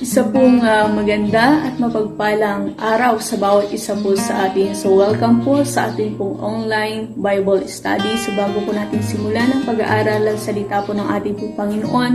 Isa pong maganda at mapagpalang araw sa bawat isa po sa atin. So welcome po sa ating pong online Bible study. So bago po natin simulan ang pag-aaral ng salita po ng ating pong Panginoon,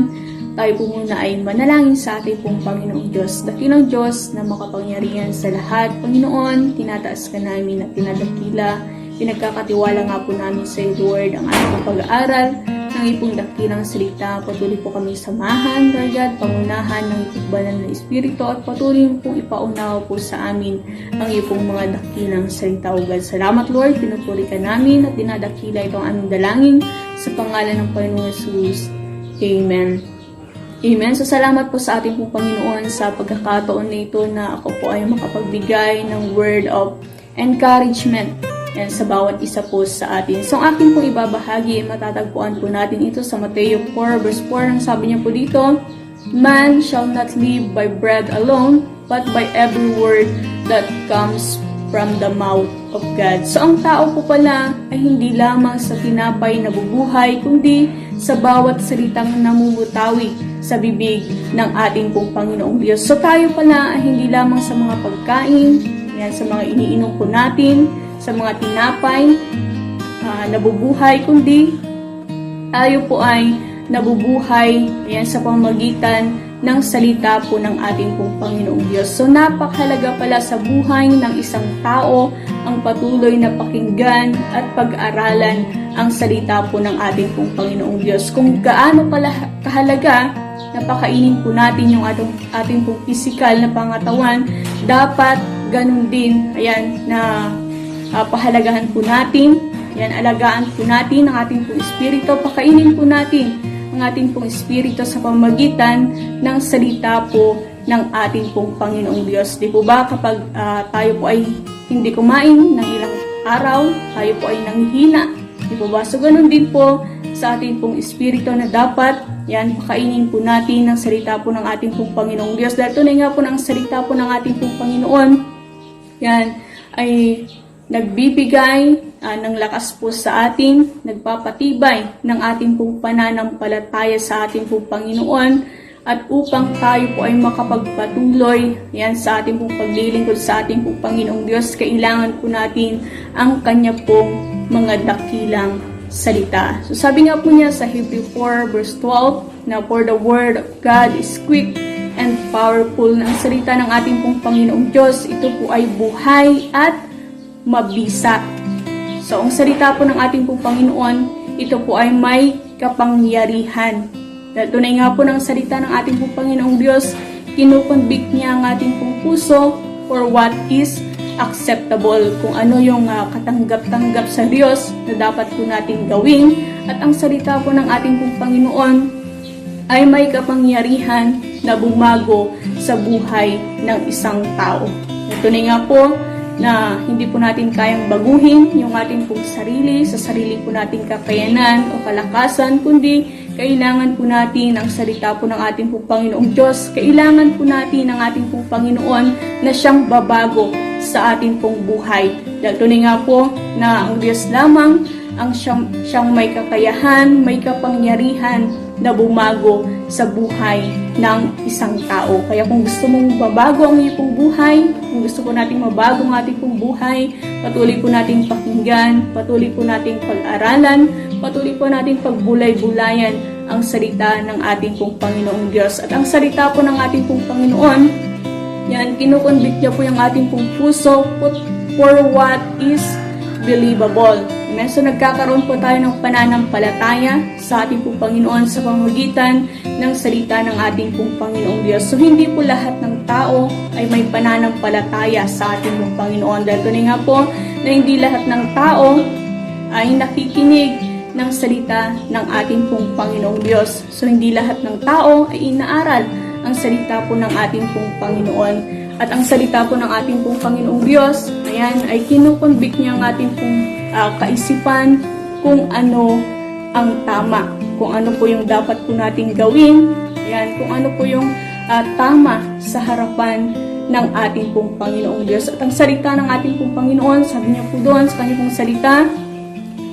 tayo po muna ay manalangin sa ating pong Panginoong Diyos. Dakilang Diyos na makapangyarihan sa lahat. Panginoon, tinataas ka namin at tinadakila. Pinagkakatiwala nga po namin sa iyo, Lord, ang ating pong pag-aaral ng ipong dakilang salita. Patuloy po kami samahan, Lord God, pangunahan ng ipong banal na Espiritu at patuloy pong ipaunawa po sa amin ang ipong mga dakilang salita, O God. Salamat, Lord, pinupuri ka namin at dinadakila itong aming dalangin sa pangalan ng Panginoong Jesus. Amen. Amen. So salamat po sa ating pong Panginoon sa pagkakataon na ito na ako po ay makapagbigay ng word of encouragement sa bawat isa po sa atin. So ang akin pong ibabahagi, matatagpuan po natin ito sa Mateo 4 verse 4. Ang sabi niya po dito, "Man shall not live by bread alone, but by every word that comes from the mouth of God." So ang tao po pala ay hindi lamang sa tinapay na bubuhay, kundi sa bawat salitang namumutawi sa bibig ng ating pong Panginoong Diyos. So tayo pala ay hindi lamang sa mga pagkain, yan, sa mga iniinom po natin, sa mga tinapay nabubuhay, kundi tayo po ay nabubuhay yan, sa pamamagitan ng salita po ng ating pong Panginoong Diyos. So napakahalaga pala sa buhay ng isang tao ang patuloy na pakinggan at pag-aralan ang salita po ng ating pong Panginoong Diyos. Kung gaano pala kahalaga na pakainin po natin yung ating pong physical na pangatawan, dapat ganun din, ayan, na pahalagahan po natin, yan, alagaan po natin ang ating pong espiritu, pakainin po natin ang ating pong espiritu sa pamamagitan ng salita po ng ating pong Panginoong Diyos. Di po ba kapag tayo po ay hindi kumain ng ilang araw, tayo po ay nanghihina, di po ba? So ganun din po sa ating pong espiritu na dapat, yan, pakainin po natin ang salita po ng ating pong Panginoong Diyos. Dahil tunay nga po ng salita po ng ating pong Panginoon, yan, ay nagbibigay ng lakas po sa atin, nagpapatibay ng ating pong pananampalataya sa ating pong Panginoon, at upang tayo po ay makapagpatuloy yan sa ating pong paglilingkod sa ating pong Panginoong Diyos, kailangan po natin ang Kanya pong mga dakilang salita. So sabi nga po niya sa Hebrew 4 verse 12 na "For the word of God is quick and powerful." Na ang salita ng ating pong Panginoong Diyos, ito po ay buhay at mabisa. So, ang salita po ng ating pong Panginoon, ito po ay may kapangyarihan. Dahil tunay nga po ng salita ng ating pong Panginoong Diyos, kinukonvict niya ang ating pong puso for what is acceptable, kung ano yung katanggap-tanggap sa Diyos na dapat po natin gawin. At ang salita po ng ating pong Panginoon ay may kapangyarihan na bumago sa buhay ng isang tao. Tunay nga po na hindi po natin kayang baguhin yung ating pong sarili sa sarili po nating kakayanan o kalakasan, kundi kailangan po natin ang salita po ng ating pong Panginoong Diyos. Kailangan po natin ang ating pong Panginoon na siyang babago sa ating pong buhay. Dahil tunay nga po na ang Diyos lamang ang siyang may kakayahan, may kapangyarihan na bumago sa buhay ng isang tao. Kaya kung gusto mong mabago ang iyong buhay, kung gusto po nating mabago ang ating pong buhay, patuloy po nating pakinggan, patuloy po nating pag-aralan, patuloy po nating pagbulay-bulayan ang salita ng ating pong Panginoong Diyos. At ang salita po ng ating pong Panginoon, yan, kinukonvict niya po yung ating pong puso for what is believable. Amen. So nagkakaroon po tayo ng pananampalataya sa ating pong Panginoon sa pamamagitan ng salita ng ating pong Panginoong Diyos. So hindi po lahat ng tao ay may pananampalataya sa ating pong Panginoon. Dahil tunay nga po na hindi lahat ng tao ay nakikinig ng salita ng ating pong Panginoong Diyos. So hindi lahat ng tao ay inaaral ang salita po ng ating pong Panginoon. At ang salita po ng ating pong Panginoong Diyos, ayan, ay kinukonvict niya ang ating pong kaisipan kung ano ang tama, kung ano po yung dapat po nating gawin, ayan, kung ano po yung tama sa harapan ng ating pong Panginoong Diyos. At ang salita ng ating pong Panginoon, sabi niya po doon sa kanya pong salita,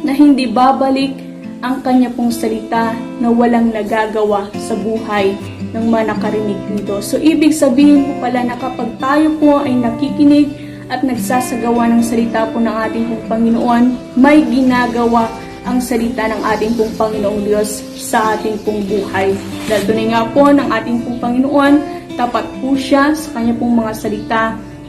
na hindi babalik ang kanya pong salita na walang nagagawa sa buhay ng mga nakarinig nito. So, ibig sabihin po pala na kapag tayo po ay nakikinig at nagsasagawa ng salita po ng ating pong Panginoon, may ginagawa ang salita ng ating pong Panginoong Diyos sa ating pong buhay. Dahil tunay nga po ng ating pong Panginoon, tapat po siya sa kanya pong mga salita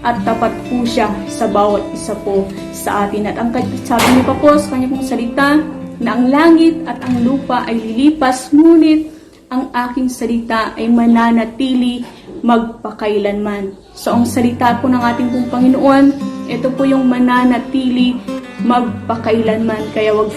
at tapat po siya sa bawat isa po sa atin. At ang sabi niya pa po sa kanya pong salita, na ang langit at ang lupa ay lilipas, ngunit ang aking salita ay mananatili magpakailanman. So, ang salita po ng ating pong Panginoon, ito po yung mananatili magpakailanman. Kaya wag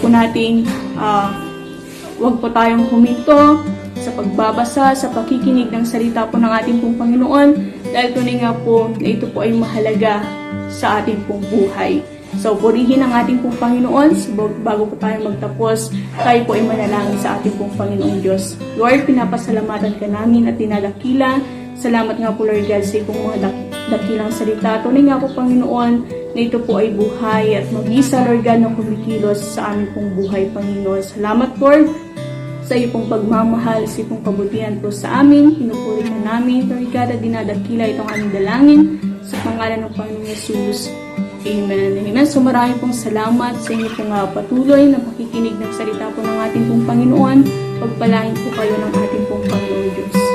po tayong huminto sa pagbabasa, sa pakikinig ng salita po ng ating pong Panginoon, dahil tunay nga po na ito po ay mahalaga sa ating pong buhay. So, purihin ang ating pong Panginoon. Bago po tayo magtapos, tayo po ay manalangin sa ating pong Panginoong Diyos. Lord, pinapasalamatan ka namin at dinadakila. Salamat nga po, Lord God, sa iyong mga dakilang salita. Tunay nga po, Panginoon, na ito po ay buhay at mag-isa, Lord God, na kumikilos sa aming pong buhay, Panginoon. Salamat, Lord, sa iyo pong pagmamahal, sa iyo pong kabutihan po sa amin. Pinupuri ka namin, Lord God, at dinadakila itong aming dalangin sa pangalan ng Panginoong Yesus. Amen. Amen. So marami pong salamat sa inyo pong patuloy na pakikinig ng salita po ng ating pong Panginoon. Pagpalain po kayo ng ating pong Panginoong Diyos.